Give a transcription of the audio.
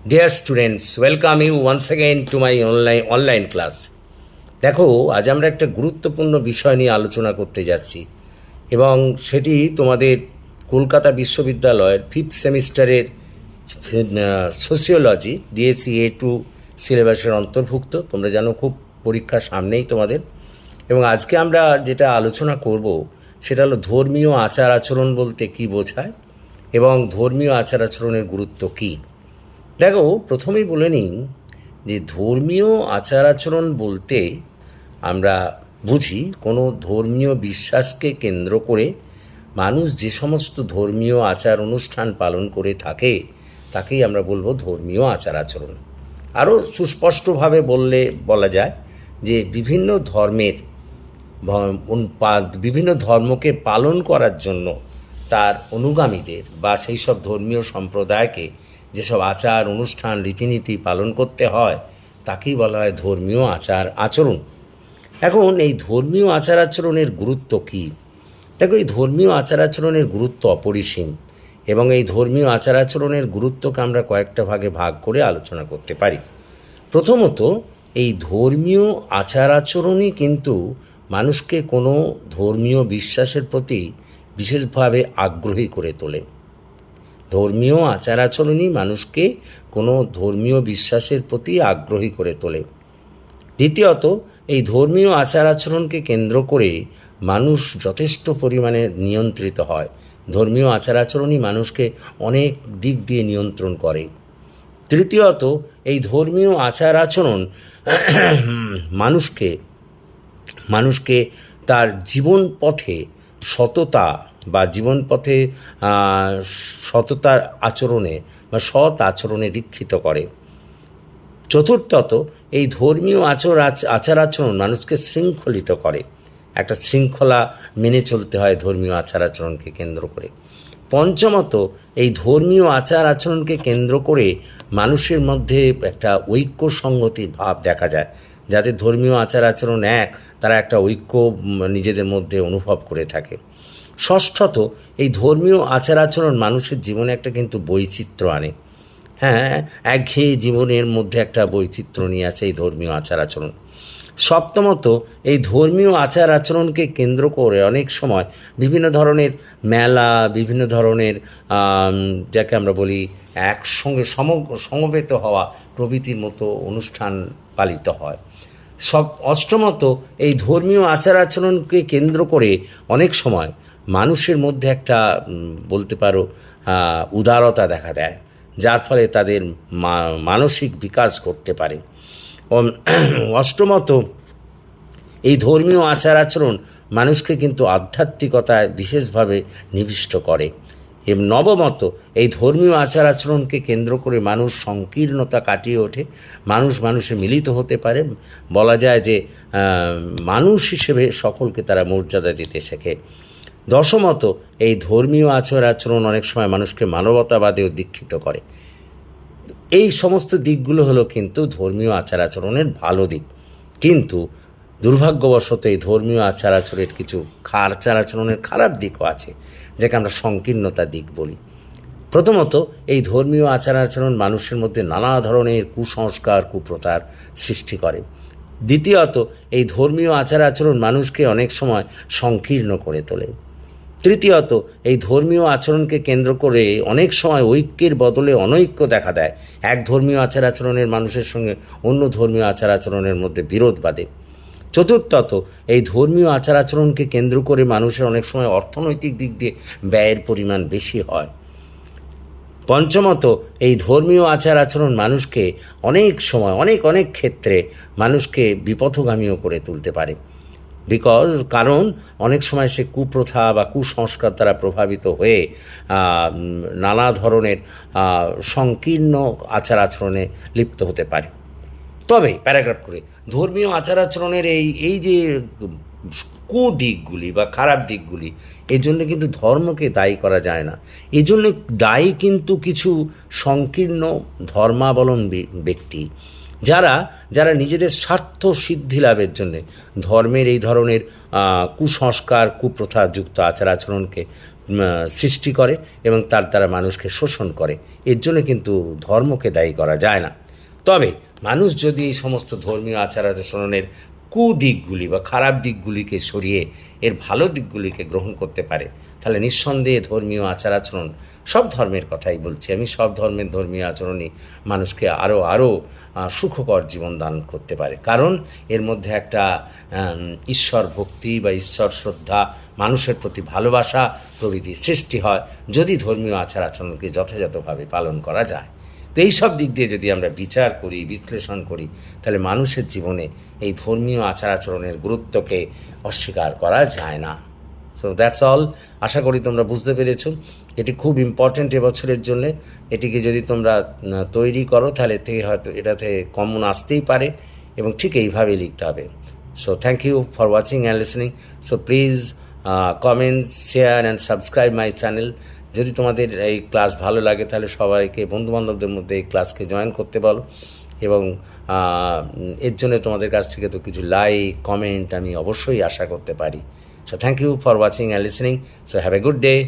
Dear students, welcome you once again to my online class. দেখো, আজ আমরা একটা গুরুত্বপূর্ণ বিষয় নিয়ে আলোচনা করতে যাচ্ছি এবং সেটি তোমাদের কলকাতা বিশ্ববিদ্যালয়ের 5th সেমিস্টারের সোশিওলজি ডিএসসি A2 সিলেবাসের অন্তর্ভুক্ত। তোমরা জানো খুব পরীক্ষা সামনেই তোমাদের, এবং আজকে আমরা যেটা আলোচনা করব সেটা হলো ধর্মীয় আচার আচরণ বলতে কী বোঝায় এবং ধর্মীয় আচার আচরণের গুরুত্ব কী। দেখো, প্রথমেই বলে নিই যে ধর্মীয় আচার আচরণ বলতে আমরা বুঝি কোনো ধর্মীয় বিশ্বাসকে কেন্দ্র করে মানুষ যে সমস্ত ধর্মীয় আচার অনুষ্ঠান পালন করে থাকে তাকেই আমরা বলবো ধর্মীয় আচার আচরণ। আরও সুস্পষ্টভাবে বলা যায় যে বিভিন্ন ধর্মকে পালন করার জন্য তার অনুগামীদের বা সেই সব ধর্মীয় সম্প্রদায়কে যেসব আচার অনুষ্ঠান রীতিনীতি পালন করতে হয় তাকেই বলা হয় ধর্মীয় আচার আচরণ। এখন এই ধর্মীয় আচার আচরণের গুরুত্ব কী? দেখো, এই ধর্মীয় আচার আচরণের গুরুত্ব অপরিসীম এবং এই ধর্মীয় আচার আচরণের গুরুত্বকে আমরা কয়েকটা ভাগে ভাগ করে আলোচনা করতে পারি। প্রথমত, এই ধর্মীয় আচার আচরণই কিন্তু মানুষকে কোনো ধর্মীয় বিশ্বাসের প্রতি বিশেষভাবে আগ্রহী করে তোলে। ধর্মীয় আচার আচরণই মানুষকে কোনো ধর্মীয় বিশ্বাসের প্রতি আগ্রহী করে তোলে। দ্বিতীয়ত, এই ধর্মীয় আচার আচরণকে কেন্দ্র করে মানুষ যথেষ্ট পরিমাণে নিয়ন্ত্রিত হয়। ধর্মীয় আচার আচরণই মানুষকে অনেক দিক দিয়ে নিয়ন্ত্রণ করে। তৃতীয়ত, এই ধর্মীয় আচার আচরণ মানুষকে তার জীবন পথে সততার আচরণে বা সৎ আচরণে দীক্ষিত করে। চতুর্থত, এই ধর্মীয় আচার আচরণ মানুষকে শৃঙ্খলিত করে। একটা শৃঙ্খলা মেনে চলতে হয় ধর্মীয় আচার আচরণকে কেন্দ্র করে। পঞ্চমত, এই ধর্মীয় আচার আচরণকে কেন্দ্র করে মানুষের মধ্যে একটা ঐক্য সংহতির ভাব দেখা যায়। যাদের ধর্মীয় আচার আচরণ এক, তারা একটা ঐক্য নিজেদের মধ্যে অনুভব করে থাকে। ষষ্ঠত, এই ধর্মীয় আচার আচরণ মানুষের জীবনে একটা কিন্তু বৈচিত্র্য আনে। হ্যাঁ, একঘেয়ে জীবনের মধ্যে একটা বৈচিত্র্য নিয়ে আছে এই ধর্মীয় আচার আচরণ। সপ্তমত, এই ধর্মীয় আচার আচরণকে কেন্দ্র করে অনেক সময় বিভিন্ন ধরনের মেলা, বিভিন্ন ধরনের যাকে আমরা বলি একসঙ্গে সমবেত হওয়া প্রভৃতির মতো অনুষ্ঠান পালিত হয়। অষ্টমত, এই ধর্মীয় আচার আচরণকে কেন্দ্র করে অনেক সময় মানুষের মধ্যে একটা বলতে পারো উদারতা দেখা দেয়, যার ফলে তাদের মানসিক বিকাশ করতে পারে। অষ্টমত, এই ধর্মীয় আচার আচরণ মানুষকে কিন্তু আধ্যাত্মিকতায় বিশেষভাবে নিবিষ্ট করে। এবং নবমত, এই ধর্মীয় আচার আচরণকে কেন্দ্র করে মানুষ সংকীর্ণতা কাটিয়ে ওঠে, মানুষে মিলিত হতে পারে। বলা যায় যে মানুষ হিসেবে সকলকে তারা মর্যাদা দিতে শেখে। দশমত, এই ধর্মীয় আচার আচরণ অনেক সময় মানুষকে মানবতাবাদেও দীক্ষিত করে। এই সমস্ত দিকগুলো হলো কিন্তু ধর্মীয় আচার আচরণের ভালো দিক। কিন্তু দুর্ভাগ্যবশত এই ধর্মীয় আচার আচরণের কিছু আচার আচরণের খারাপ দিকও আছে, যাকে আমরা সংকীর্ণতা দিক বলি। প্রথমত, এই ধর্মীয় আচার আচরণ মানুষের মধ্যে নানা ধরনের কুসংস্কার, কুপ্রথার সৃষ্টি করে। দ্বিতীয়ত, এই ধর্মীয় আচার আচরণ মানুষকে অনেক সময় সংকীর্ণ করে তোলে। তৃতীয়ত, এই ধর্মীয় আচরণকে কেন্দ্র করে অনেক সময় ঐক্যের বদলে অনৈক্য দেখা দেয়। এক ধর্মীয় আচার আচরণের মানুষের সঙ্গে অন্য ধর্মীয় আচার আচরণের মধ্যে বিরোধ বাধে। চতুর্থত, এই ধর্মীয় আচার আচরণকে কেন্দ্র করে মানুষের অনেক সময় অর্থনৈতিক দিক দিয়ে ব্যয়ের পরিমাণ বেশি হয়। পঞ্চমত, এই ধর্মীয় আচার আচরণ মানুষকে অনেক সময় অনেক ক্ষেত্রে মানুষকে বিপথগামীও করে তুলতে পারে। কারণ অনেক সময় সে কুপ্রথা বা কুসংস্কার দ্বারা প্রভাবিত হয়ে নানা ধরনের সংকীর্ণ আচার আচরণে লিপ্ত হতে পারে। তবে প্যারাগ্রাফ করে ধর্মীয় আচার আচরণের এই যে কুদিকগুলি বা খারাপ দিকগুলি, এই জন্য কিন্তু ধর্মকে দায়ী করা যায় না। এই জন্য দায়ী কিন্তু কিছু সংকীর্ণ ধর্মাবলম্বী ব্যক্তি, যারা নিজেদের স্বার্থ সিদ্ধি লাভের জন্যে ধর্মের এই ধরনের কুসংস্কার, কুপ্রথাযুক্ত আচার আচরণকে সৃষ্টি করে এবং তার দ্বারা মানুষকে শোষণ করে। এর জন্য কিন্তু ধর্মকে দায়ী করা যায় না। তবে মানুষ যদি এই সমস্ত ধর্মীয় আচার আচরণের কুদিকগুলি বা খারাপ দিকগুলিকে সরিয়ে এর ভালো দিকগুলিকে গ্রহণ করতে পারে, তাহলে নিঃসন্দেহে ধর্মীয় আচার আচরণ, সব ধর্মের কথাই বলছি আমি, সব ধর্মের ধর্মীয় আচরণই মানুষকে আরও সুখকর জীবন দান করতে পারে। কারণ এর মধ্যে একটা ঈশ্বর ভক্তি বা ঈশ্বর শ্রদ্ধা, মানুষের প্রতি ভালোবাসা প্রভৃতি সৃষ্টি হয় যদি ধর্মীয় আচার আচরণকে যথাযথভাবে পালন করা যায়। তো এই সব দিক দিয়ে যদি আমরা বিচার করি, বিশ্লেষণ করি, তাহলে মানুষের জীবনে এই ধর্মীয় আচার আচরণের গুরুত্বকে অস্বীকার করা যায় না। So that's all. আশা করি তোমরা বুঝতে পেরেছো। এটি খুব ইম্পর্ট্যান্ট এবছরের জন্য। এটিকে যদি তোমরা তৈরি করো তাহলে থেকে হয়তো এটাতে কমন আসতেই পারে এবং ঠিক এইভাবেই লিখতে হবে। So thank you for watching and listening. So please comment, share and subscribe my channel. যদি তোমাদের এই ক্লাস ভালো লাগে তাহলে সবাইকে, বন্ধুবান্ধবদের মধ্যে এই ক্লাসকে জয়েন করতে বলো এবং এর জন্য তোমাদের কাছ থেকে তো কিছু লাইক, কমেন্ট আমি অবশ্যই আশা করতে পারি। So thank you for watching and listening. So have a good day.